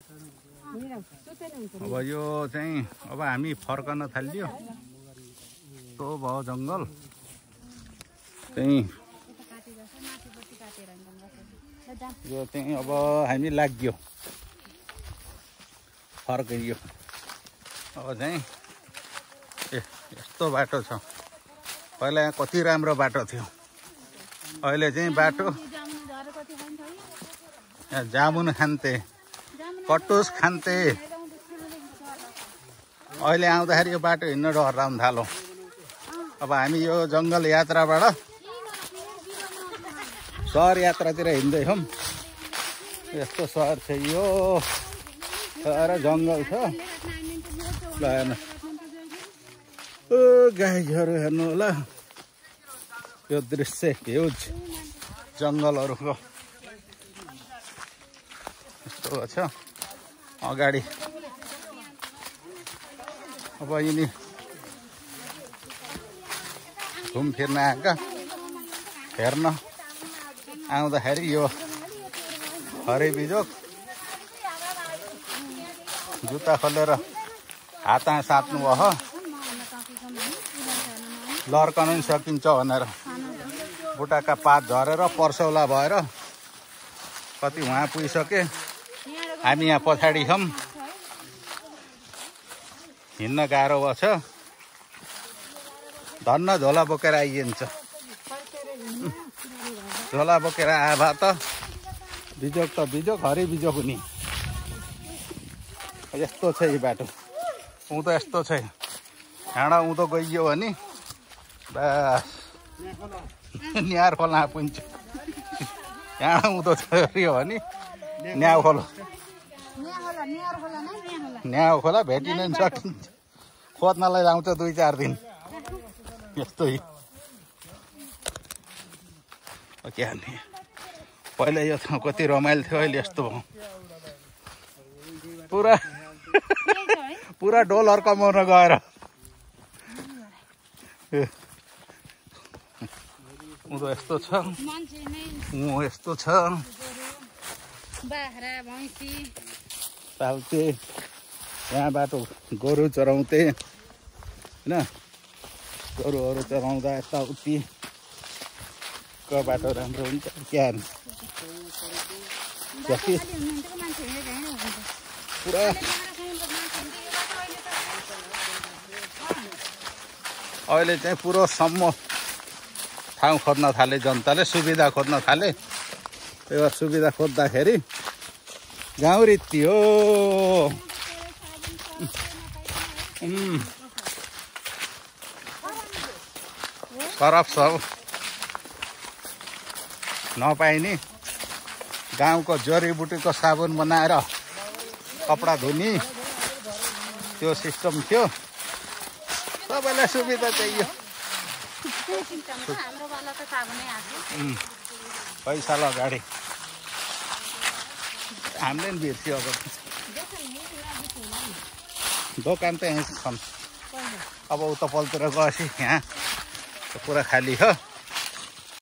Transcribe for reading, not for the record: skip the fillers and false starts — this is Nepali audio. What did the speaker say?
अब यो चाहिँ अब हामी फर्कन थाल्यो। यस्तो भयो जङ्गल चाहिँ यो चाहिँ अब हामी लाग्यो फर्कियो। अब चाहिँ यस्तो बाटो छ। पहिला यहाँ कति राम्रो बाटो थियो, अहिले चाहिँ बाटो यहाँ जामुन खान्थे, कटुस खान्थे। अहिले आउँदाखेरि यो बाटो हिँड्न डर लाग्न थाल्यो। अब हामी यो जङ्गल यात्राबाट सहर यात्रातिर हिँड्दैछौँ। यस्तो सहर छ यो, तर जङ्गल छ। ल हेर्नु गाईहरू हेर्नु होला, यो दृश्य ह्युज जङ्गलहरूको यस्तो छ अगाडि। अब यिनी घुमफिर्न आएका हेर्न आउँदाखेरि यो हरिबिजोग जुत्ता खोलेर हातमा साट्नु भयो, लर्कन पनि सकिन्छ भनेर। बुट्टाका पात झरेर पर्सौला भएर कति उहाँ पुगिसके। हामी यहाँ पछाडि छौँ, हिँड्न गाह्रो छ। धन्न झोला बोकेर आइन्छ। झोला बोकेर आए भए त बिजोग त बिजोग, हरि बिजोग हुने। यस्तो छ यो बाटो, उँधो यस्तो छ। हाँडा उँधो गइयो भने बस न्यार खोला पुग्छ। हाँडा उँधो चढ्यो भने न्याउ खोला, न्याउ खोला भेटिन सकिन्छ। खोज्नलाई आउँछ 2-4 दिन। यस्तै के हाल्ने। पहिला यो ठाउँ कति रमाइलो थियो, अहिले यस्तो भयो। पुरा डोलर कमाउन गएर उँधो यस्तो छ, यस्तो छ। पाल्थे यहाँ बाटो गोरु चराउँथे होइन, गोरुहरू चराउँदा यताउति बाटो राम्रो हुन्छ। क्या पुरा अहिले चाहिँ पुरो सम्म ठाउँ खोज्न थाले जनताले, सुविधा खोज्न थाले। त्यो सुविधा खोज्दाखेरि गाउँ रीति हो। सरफ सब नपाइने गाउँको जडीबुटीको साबुन बनाएर कपडा धुने त्यो सिस्टम थियो। सबैलाई सुविधा चाहियो। पैसा ल गाडी हामीले पनि बिर्स्यो। दोकान त यहाँ छन्। अब उता पलतिर गएपछि यहाँ पुरा खाली हो।